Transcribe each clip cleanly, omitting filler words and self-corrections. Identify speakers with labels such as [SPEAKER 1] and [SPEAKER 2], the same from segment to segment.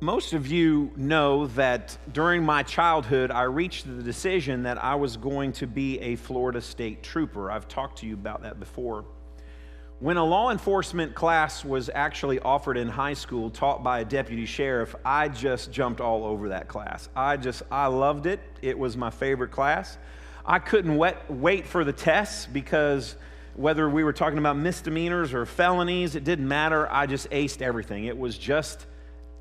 [SPEAKER 1] Most of you know that during my childhood, I reached the decision that I was going to be a Florida State Trooper. I've talked to you about that before. When a law enforcement class was actually offered in high school, taught by a deputy sheriff, I just jumped all over that class. I loved it. It was my favorite class. I couldn't wait for the tests because whether we were talking about misdemeanors or felonies, it didn't matter. I just aced everything. It was just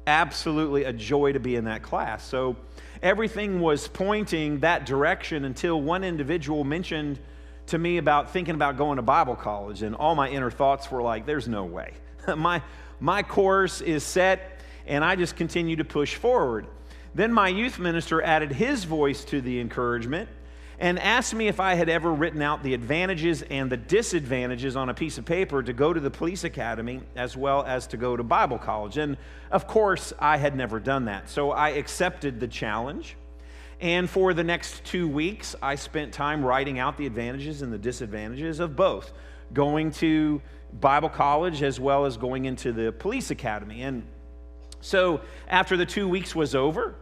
[SPEAKER 1] absolutely a joy to be in that class. So everything was pointing that direction until one individual mentioned to me about thinking about going to Bible college, and all my inner thoughts were like, there's no way. My course is set, and I just continue to push forward. Then my youth minister added his voice to the encouragement and asked me if I had ever written out the advantages and the disadvantages on a piece of paper to go to the police academy as well as to go to Bible college. And of course, I had never done that. So I accepted the challenge. And for the next 2 weeks, I spent time writing out the advantages and the disadvantages of both going to Bible college as well as going into the police academy. And so after the 2 weeks was over,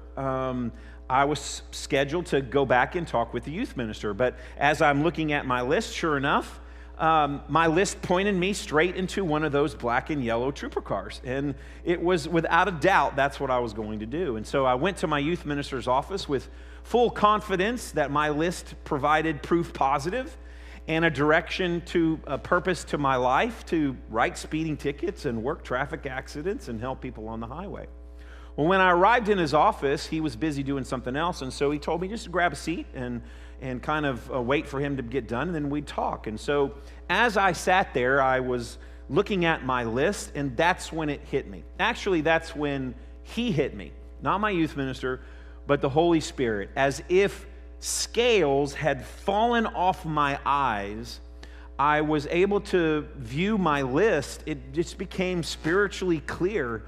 [SPEAKER 1] I was scheduled to go back and talk with the youth minister. But as I'm looking at my list, sure enough, my list pointed me straight into one of those black and yellow trooper cars. And it was without a doubt that's what I was going to do. And so I went to my youth minister's office with full confidence that my list provided proof positive and a direction to a purpose to my life to write speeding tickets and work traffic accidents and help people on the highway. Well, when I arrived in his office, he was busy doing something else, and so he told me just to grab a seat and kind of wait for him to get done, and then we'd talk. And so as I sat there, I was looking at my list, and that's when it hit me. Actually, that's when he hit me. Not my youth minister, but the Holy Spirit. As if scales had fallen off my eyes, I was able to view my list. It just became spiritually clear.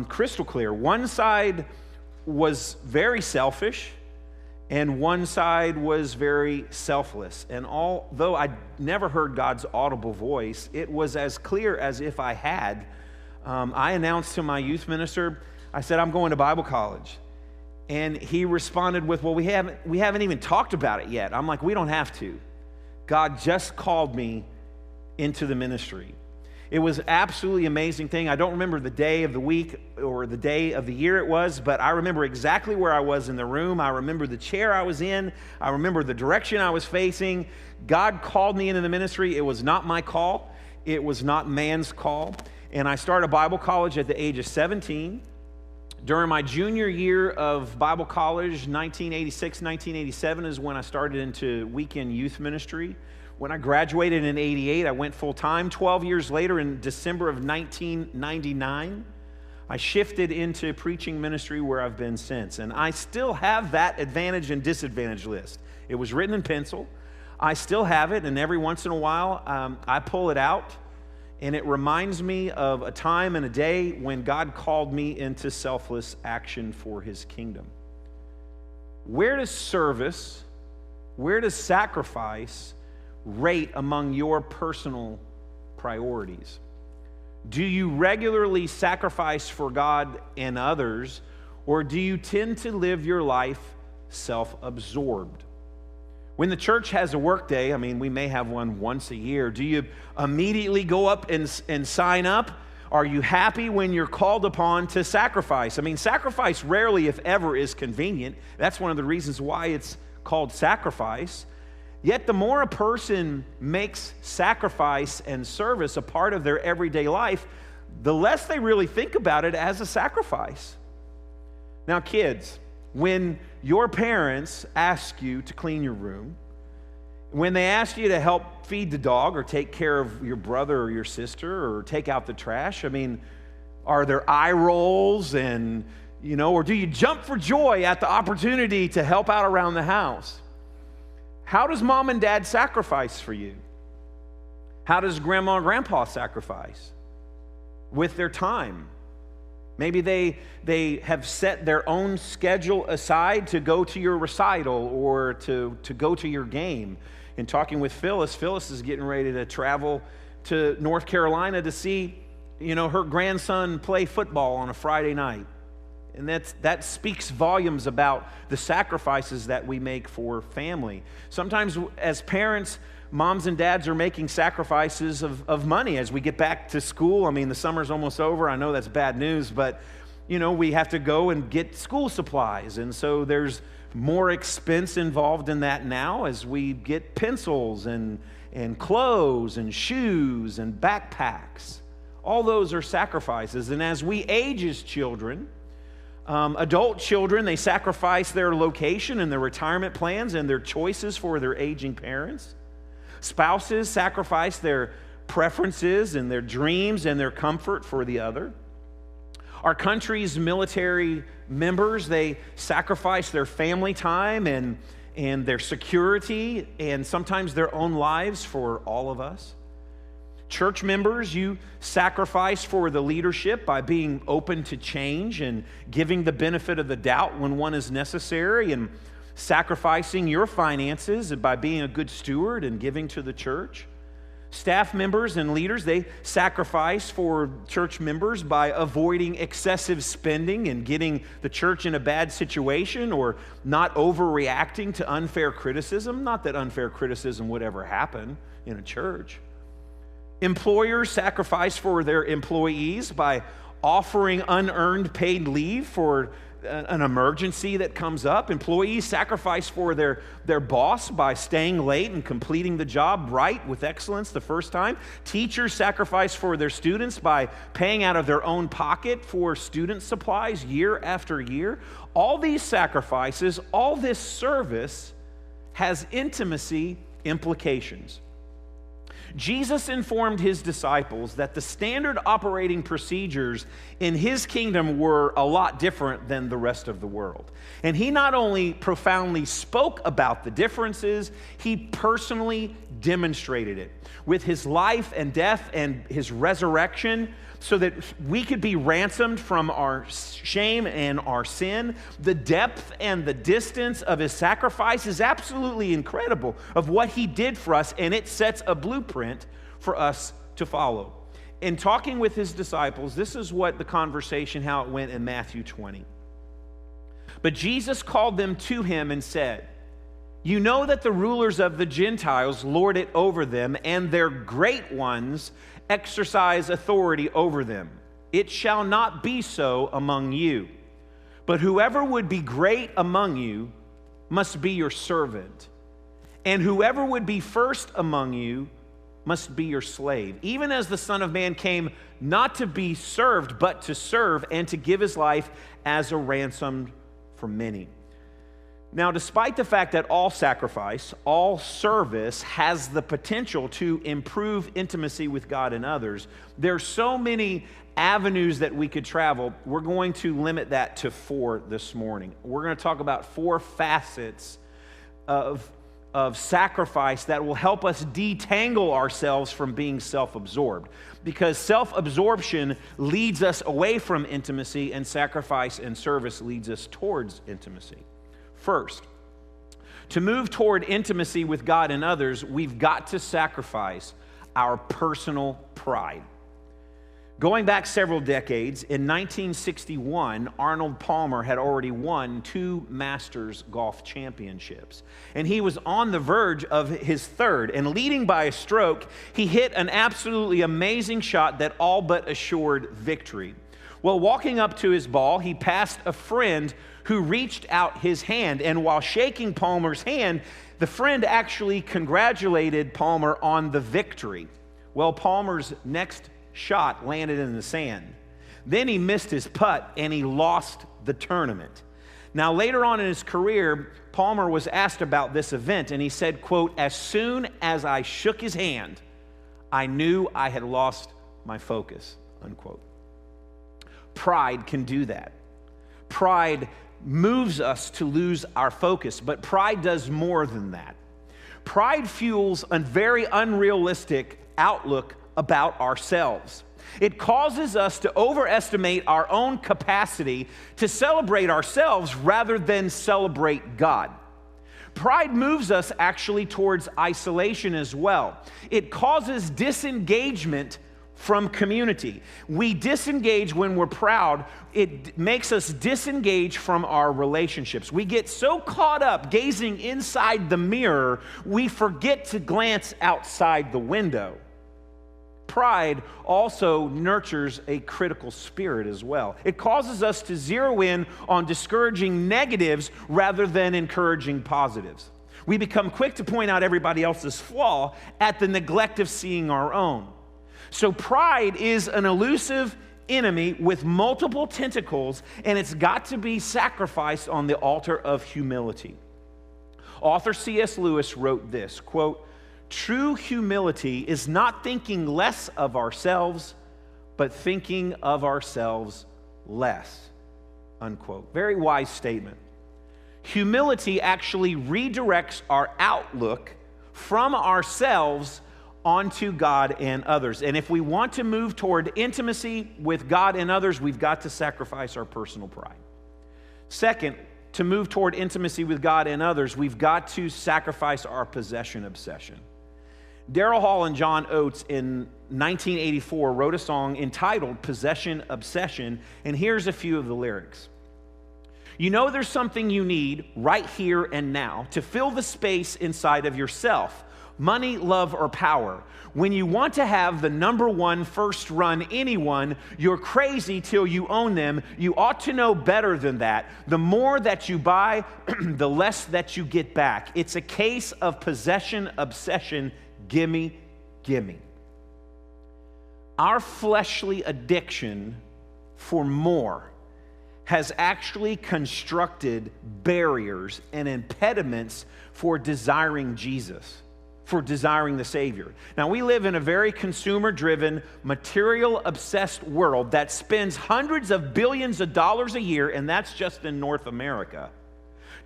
[SPEAKER 1] Crystal clear. One side was very selfish, and one side was very selfless. And although I never heard God's audible voice, it was as clear as if I had. I announced to my youth minister, I said, I'm going to Bible college. And he responded with, well, we haven't even talked about it yet. I'm like, we don't have to. God just called me into the ministry. It was absolutely amazing thing. I don't remember the day of the week or the day of the year it was, but I remember exactly where I was in the room. I remember the chair I was in. I remember the direction I was facing. God called me into the ministry. It was not my call. It was not man's call. And I started Bible college at the age of 17. During my junior year of Bible college, 1986, 1987 is when I started into weekend youth ministry. When I graduated in 88, I went full-time. 12 years later, in December of 1999, I shifted into preaching ministry where I've been since. And I still have that advantage and disadvantage list. It was written in pencil. I still have it, and every once in a while, I pull it out, and it reminds me of a time and a day when God called me into selfless action for His kingdom. Where does service, where does sacrifice rate among your personal priorities? Do you regularly sacrifice for God and others, or do you tend to live your life self-absorbed? When the church has a work day, we may have one once a year, do you immediately go up and sign up? Are you happy when you're called upon to sacrifice? Sacrifice rarely, if ever, is convenient. That's one of the reasons why it's called sacrifice. Yet the more a person makes sacrifice and service a part of their everyday life, the less they really think about it as a sacrifice. Now, kids, when your parents ask you to clean your room, when they ask you to help feed the dog or take care of your brother or your sister or take out the trash, are there eye rolls and, or do you jump for joy at the opportunity to help out around the house? How does mom and dad sacrifice for you? How does grandma and grandpa sacrifice? With their time. Maybe they have set their own schedule aside to go to your recital or to go to your game. In talking with Phyllis is getting ready to travel to North Carolina to see, her grandson play football on a Friday night. And that speaks volumes about the sacrifices that we make for family. Sometimes as parents, moms and dads are making sacrifices of money as we get back to school. I mean, the summer's almost over. I know that's bad news, but we have to go and get school supplies. And so there's more expense involved in that now as we get pencils and clothes and shoes and backpacks. All those are sacrifices. And as we age as children, adult children, they sacrifice their location and their retirement plans and their choices for their aging parents. Spouses sacrifice their preferences and their dreams and their comfort for the other. Our country's military members, they sacrifice their family time and their security and sometimes their own lives for all of us. Church members, you sacrifice for the leadership by being open to change and giving the benefit of the doubt when one is necessary, and sacrificing your finances by being a good steward and giving to the church. Staff members and leaders, they sacrifice for church members by avoiding excessive spending and getting the church in a bad situation or not overreacting to unfair criticism. Not that unfair criticism would ever happen in a church. Employers sacrifice for their employees by offering unearned paid leave for an emergency that comes up. Employees sacrifice for their boss by staying late and completing the job right with excellence the first time. Teachers sacrifice for their students by paying out of their own pocket for student supplies year after year. All these sacrifices, all this service has intimacy implications. Jesus informed his disciples that the standard operating procedures in his kingdom were a lot different than the rest of the world. And he not only profoundly spoke about the differences, he personally demonstrated it with his life and death and his resurrection so that we could be ransomed from our shame and our sin. The depth and the distance of his sacrifice is absolutely incredible of what he did for us, and it sets a blueprint for us to follow. In talking with his disciples, this is what the conversation, how it went in Matthew 20. But Jesus called them to him and said, "You know that the rulers of the Gentiles lord it over them, and their great ones exercise authority over them. It shall not be so among you. But whoever would be great among you must be your servant. And whoever would be first among you must be your slave. Even as the Son of Man came not to be served, but to serve and to give his life as a ransom for many." Now, despite the fact that all sacrifice, all service has the potential to improve intimacy with God and others, there are so many avenues that we could travel. We're going to limit that to 4 this morning. We're going to talk about 4 facets of sacrifice that will help us detangle ourselves from being self-absorbed. Because self-absorption leads us away from intimacy, and sacrifice and service leads us towards intimacy. First, to move toward intimacy with God and others, we've got to sacrifice our personal pride. Going back several decades, in 1961, Arnold Palmer had already won 2 Masters golf championships. And he was on the verge of his 3rd. And leading by a stroke, he hit an absolutely amazing shot that all but assured victory. Well, walking up to his ball, he passed a friend who reached out his hand. And while shaking Palmer's hand, the friend actually congratulated Palmer on the victory. Well, Palmer's next shot landed in the sand. Then he missed his putt and he lost the tournament. Now, later on in his career, Palmer was asked about this event, and he said, quote, "As soon as I shook his hand, I knew I had lost my focus," unquote. Pride can do that. Pride moves us to lose our focus, but pride does more than that. Pride fuels a very unrealistic outlook about ourselves. It causes us to overestimate our own capacity to celebrate ourselves rather than celebrate God. Pride moves us actually towards isolation as well. It causes disengagement from community. We disengage when we're proud. It makes us disengage from our relationships. We get so caught up gazing inside the mirror, we forget to glance outside the window. Pride also nurtures a critical spirit as well. It causes us to zero in on discouraging negatives rather than encouraging positives. We become quick to point out everybody else's flaw at the neglect of seeing our own. So pride is an elusive enemy with multiple tentacles, and it's got to be sacrificed on the altar of humility. Author C.S. Lewis wrote this, quote, "True humility is not thinking less of ourselves, but thinking of ourselves less," unquote. Very wise statement. Humility actually redirects our outlook from ourselves onto God and others. And if we want to move toward intimacy with God and others, we've got to sacrifice our personal pride. Second, to move toward intimacy with God and others, we've got to sacrifice our possession obsession. Daryl Hall and John Oates in 1984 wrote a song entitled Possession Obsession, and here's a few of the lyrics. "You know there's something you need right here and now to fill the space inside of yourself. Money, love, or power. When you want to have the number one first run anyone, you're crazy till you own them. You ought to know better than that. The more that you buy, the less that you get back. It's a case of possession obsession. Gimme, gimme." Our fleshly addiction for more has actually constructed barriers and impediments for desiring Jesus, for desiring the Savior. Now, we live in a very consumer-driven, material-obsessed world that spends hundreds of billions of dollars a year, and that's just in North America,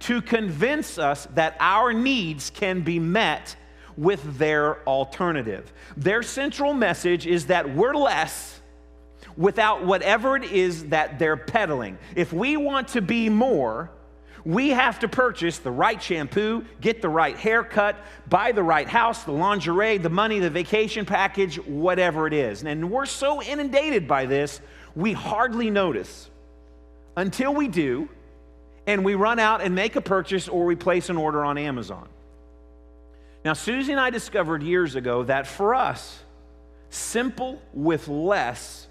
[SPEAKER 1] to convince us that our needs can be met with their alternative. Their central message is that we're less without whatever it is that they're peddling. If we want to be more, we have to purchase the right shampoo, get the right haircut, buy the right house, the lingerie, the money, the vacation package, whatever it is. And we're so inundated by this, we hardly notice until we do, and we run out and make a purchase or we place an order on Amazon. Now, Susie and I discovered years ago that for us, simple with less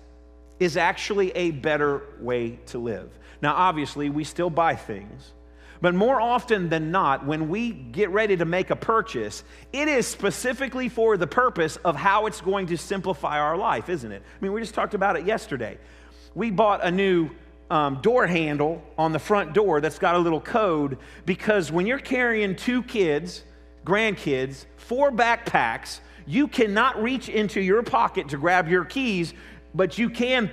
[SPEAKER 1] is actually a better way to live. Now, obviously, we still buy things, but more often than not, when we get ready to make a purchase, it is specifically for the purpose of how it's going to simplify our life, isn't it? I mean, we just talked about it yesterday. We bought a new door handle on the front door that's got a little code, because when you're carrying 2 kids, grandkids, 4 backpacks, you cannot reach into your pocket to grab your keys, but you can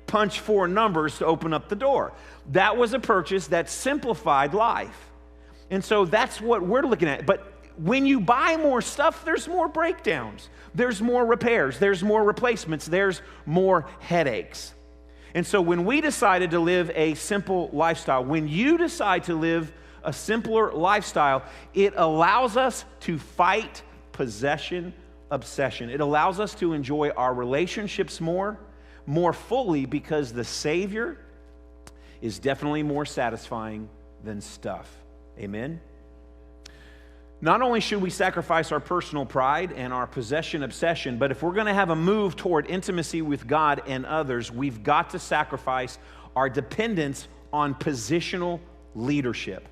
[SPEAKER 1] punch 4 numbers to open up the door. That was a purchase that simplified life. And so that's what we're looking at. But when you buy more stuff, there's more breakdowns, there's more repairs, there's more replacements, there's more headaches. And so when we decided to live a simple lifestyle, when you decide to live a simpler lifestyle, it allows us to fight possession obsession. It allows us to enjoy our relationships more fully, because the Savior is definitely more satisfying than stuff. Amen? Not only should we sacrifice our personal pride and our possession obsession, but if we're going to have a move toward intimacy with God and others, we've got to sacrifice our dependence on positional leadership.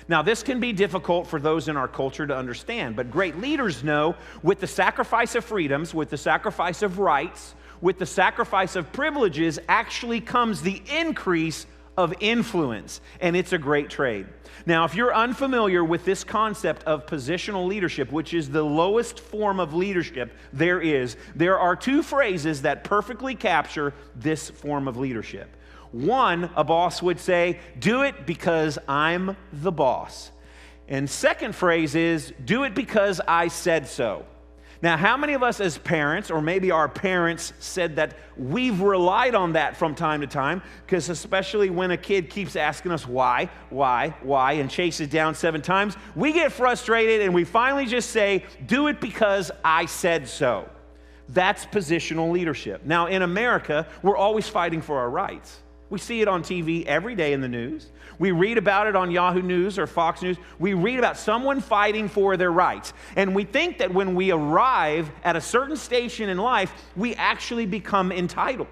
[SPEAKER 1] Now, this can be difficult for those in our culture to understand, but great leaders know with the sacrifice of freedoms, with the sacrifice of rights, with the sacrifice of privileges actually comes the increase of influence, and it's a great trade. Now, if you're unfamiliar with this concept of positional leadership, which is the lowest form of leadership there are 2 phrases that perfectly capture this form of leadership. One, a boss would say, "Do it because I'm the boss." And second phrase is, "Do it because I said so." Now, how many of us as parents, or maybe our parents said that, we've relied on that from time to time, because especially when a kid keeps asking us why, and chases down 7 times, we get frustrated and we finally just say, "Do it because I said so." That's positional leadership. Now, in America, we're always fighting for our rights. We see it on TV every day in the news. We read about it on Yahoo News or Fox News. We read about someone fighting for their rights. And we think that when we arrive at a certain station in life, we actually become entitled.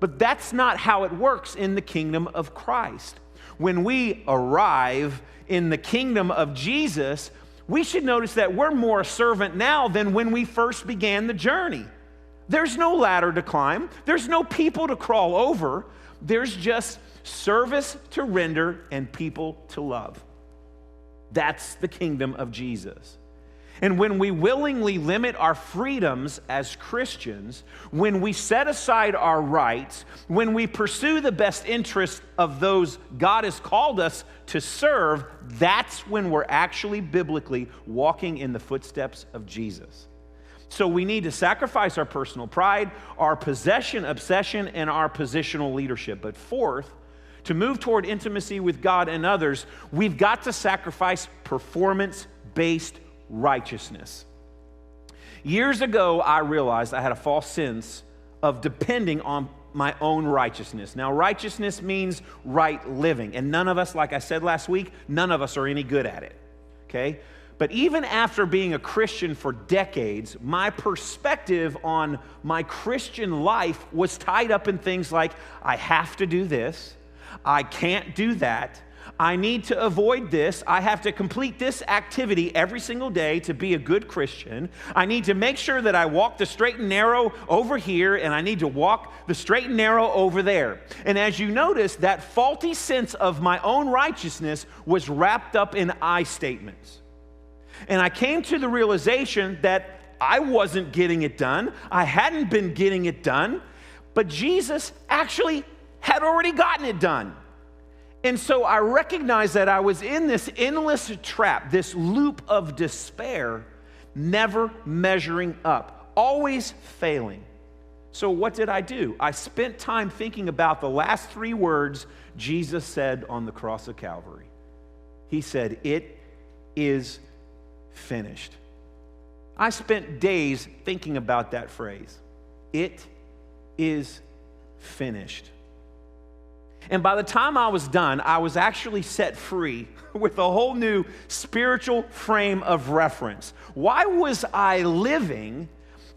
[SPEAKER 1] But that's not how it works in the kingdom of Christ. When we arrive in the kingdom of Jesus, we should notice that we're more a servant now than when we first began the journey. There's no ladder to climb. There's no people to crawl over. There's just service to render and people to love. That's the kingdom of Jesus. And when we willingly limit our freedoms as Christians, when we set aside our rights, when we pursue the best interests of those God has called us to serve, that's when we're actually biblically walking in the footsteps of Jesus. So we need to sacrifice our personal pride, our possession obsession, and our positional leadership. But fourth, to move toward intimacy with God and others, we've got to sacrifice performance-based righteousness. Years ago, I realized I had a false sense of depending on my own righteousness. Now, righteousness means right living. And none of us, like I said last week, none of us are any good at it. Okay? But even after being a Christian for decades, my perspective on my Christian life was tied up in things like, I have to do this, I can't do that, I need to avoid this, I have to complete this activity every single day to be a good Christian, I need to make sure that I walk the straight and narrow over here, and I need to walk the straight and narrow over there. And as you notice, that faulty sense of my own righteousness was wrapped up in I statements. And I came to the realization that I wasn't getting it done. I hadn't been getting it done. But Jesus actually had already gotten it done. And so I recognized that I was in this endless trap, this loop of despair, never measuring up, always failing. So what did I do? I spent time thinking about the last 3 words Jesus said on the cross of Calvary. He said, "It is finished." I spent days thinking about that phrase. It is finished. And by the time I was done, I was actually set free with a whole new spiritual frame of reference. Why was I living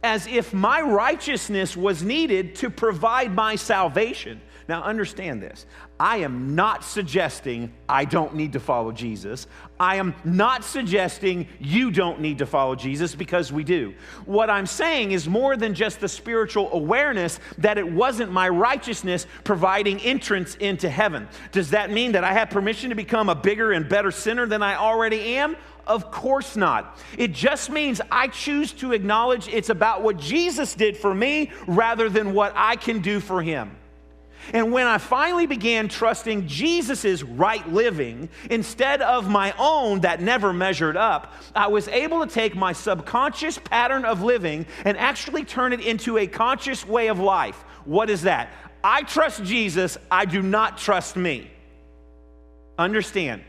[SPEAKER 1] as if my righteousness was needed to provide my salvation? Now understand this. I am not suggesting I don't need to follow Jesus. I am not suggesting you don't need to follow Jesus, because we do. What I'm saying is more than just the spiritual awareness that it wasn't my righteousness providing entrance into heaven. Does that mean that I have permission to become a bigger and better sinner than I already am? Of course not. It just means I choose to acknowledge it's about what Jesus did for me rather than what I can do for him. And when I finally began trusting Jesus' right living instead of my own that never measured up, I was able to take my subconscious pattern of living and actually turn it into a conscious way of life. What is that? I trust Jesus, I do not trust me. Understand,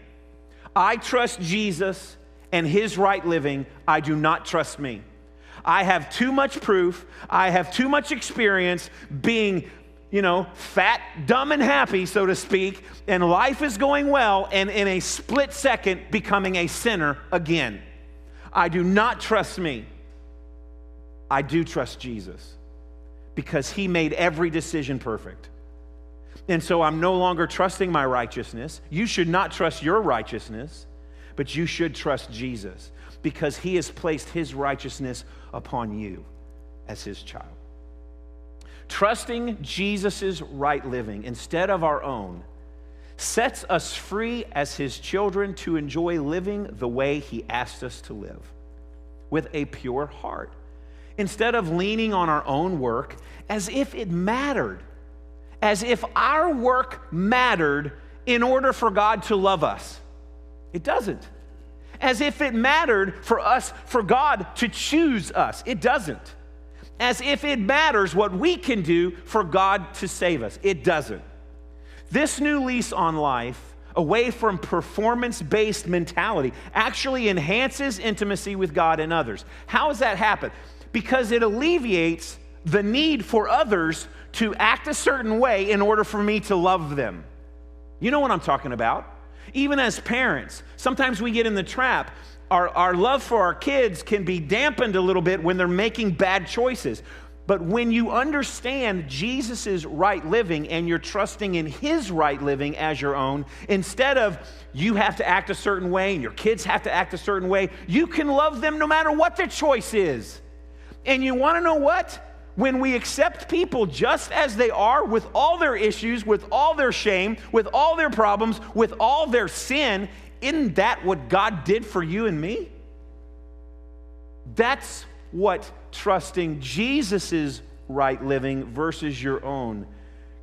[SPEAKER 1] I trust Jesus and his right living, I do not trust me. I have too much proof, I have too much experience being fat, dumb, and happy, so to speak, and life is going well, and in a split second, becoming a sinner again. I do not trust me. I do trust Jesus, because he made every decision perfect. And so I'm no longer trusting my righteousness. You should not trust your righteousness, but you should trust Jesus, because he has placed his righteousness upon you as his child. Trusting Jesus' right living instead of our own sets us free as his children to enjoy living the way he asked us to live, with a pure heart, instead of leaning on our own work as if it mattered, as if our work mattered in order for God to love us. It doesn't. As if it mattered for us, for God to choose us. It doesn't. As if it matters what we can do for God to save us. It doesn't. This new lease on life, away from performance-based mentality, actually enhances intimacy with God and others. How does that happen? Because it alleviates the need for others to act a certain way in order for me to love them. You know what I'm talking about. Even as parents, sometimes we get in the trap. Our love for our kids can be dampened a little bit when they're making bad choices. But when you understand Jesus' right living and you're trusting in his right living as your own, instead of you have to act a certain way and your kids have to act a certain way, you can love them no matter what their choice is. And you want to know what? When we accept people just as they are, with all their issues, with all their shame, with all their problems, with all their sin, isn't that what God did for you and me? That's what trusting Jesus' right living versus your own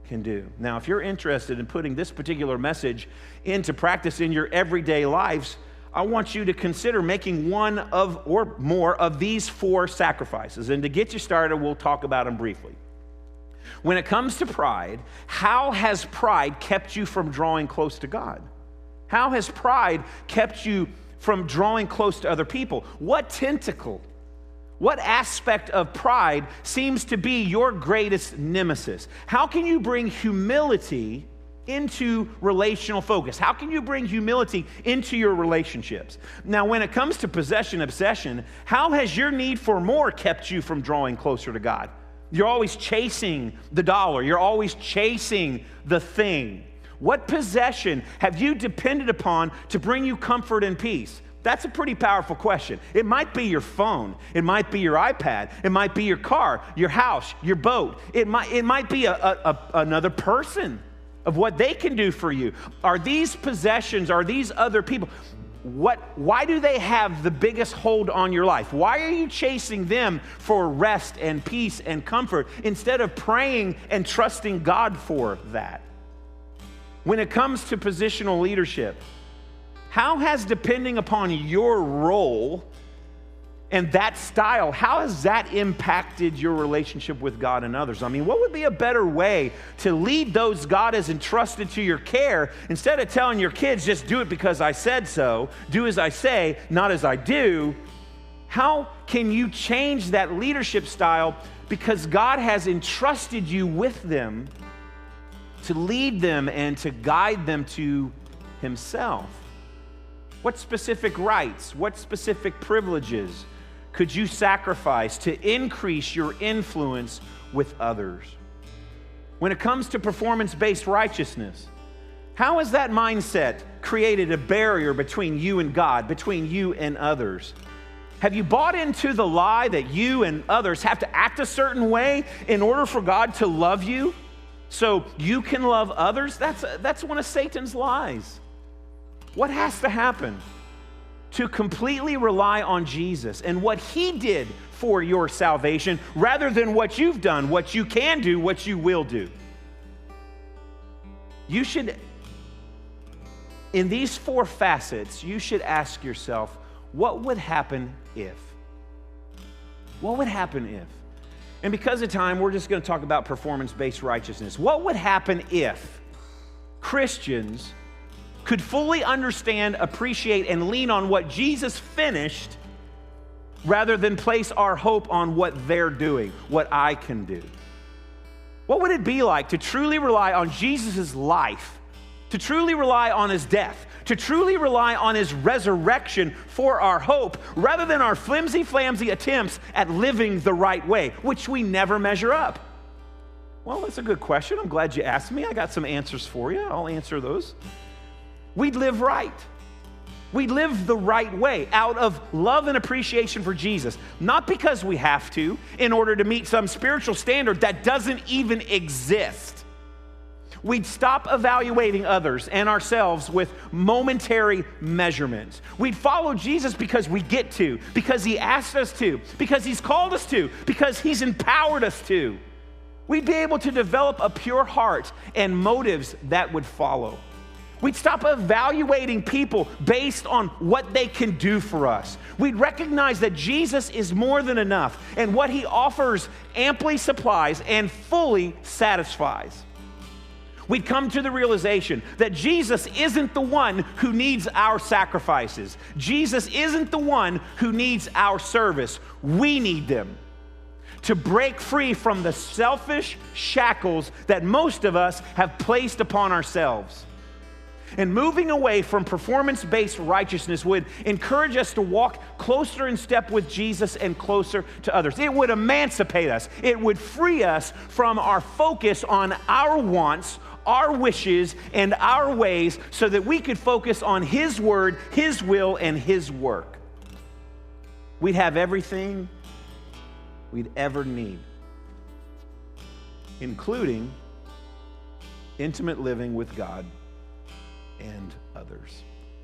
[SPEAKER 1] can do. Now, if you're interested in putting this particular message into practice in your everyday lives, I want you to consider making one of or more of these 4 sacrifices. And to get you started, we'll talk about them briefly. When it comes to pride, how has pride kept you from drawing close to God? How has pride kept you from drawing close to other people? What tentacle, what aspect of pride seems to be your greatest nemesis? How can you bring humility into relational focus? How can you bring humility into your relationships? Now, when it comes to possession obsession, how has your need for more kept you from drawing closer to God? You're always chasing the dollar. You're always chasing the thing. What possession have you depended upon to bring you comfort and peace? That's a pretty powerful question. It might be your phone. It might be your iPad. It might be your car, your house, your boat. It might be another person of what they can do for you. Are these possessions, are these other people, why do they have the biggest hold on your life? Why are you chasing them for rest and peace and comfort instead of praying and trusting God for that? When it comes to positional leadership, how has depending upon your role and that style, how has that impacted your relationship with God and others? I mean, what would be a better way to lead those God has entrusted to your care instead of telling your kids, just do it because I said so, do as I say, not as I do? How can you change that leadership style because God has entrusted you with them to lead them and to guide them to himself? What specific rights, what specific privileges could you sacrifice to increase your influence with others? When it comes to performance-based righteousness, how has that mindset created a barrier between you and God, between you and others? Have you bought into the lie that you and others have to act a certain way in order for God to love you so you can love others? That's one of Satan's lies. What has to happen to completely rely on Jesus and what he did for your salvation rather than what you've done, what you can do, what you will do? You should, in these 4 facets, you should ask yourself, what would happen if? What would happen if? And because of time, we're just going to talk about performance-based righteousness. What would happen if Christians could fully understand, appreciate, and lean on what Jesus finished rather than place our hope on what they're doing, what I can do? What would it be like to truly rely on Jesus' life, to truly rely on his death, to truly rely on his resurrection for our hope, rather than our flimsy-flamsy attempts at living the right way, which we never measure up? Well, that's a good question. I'm glad you asked me. I got some answers for you. I'll answer those. We'd live right. We'd live the right way out of love and appreciation for Jesus, not because we have to in order to meet some spiritual standard that doesn't even exist. We'd stop evaluating others and ourselves with momentary measurements. We'd follow Jesus because we get to, because he asked us to, because he's called us to, because he's empowered us to. We'd be able to develop a pure heart and motives that would follow. We'd stop evaluating people based on what they can do for us. We'd recognize that Jesus is more than enough, and what he offers amply supplies and fully satisfies. We'd come to the realization that Jesus isn't the one who needs our sacrifices. Jesus isn't the one who needs our service. We need them. to break free from the selfish shackles that most of us have placed upon ourselves. And moving away from performance-based righteousness would encourage us to walk closer in step with Jesus and closer to others. It would emancipate us. It would free us from our focus on our wants, our wishes, and our ways so that we could focus on His word, His will, and His work. We'd have everything we'd ever need, including intimate living with God and others.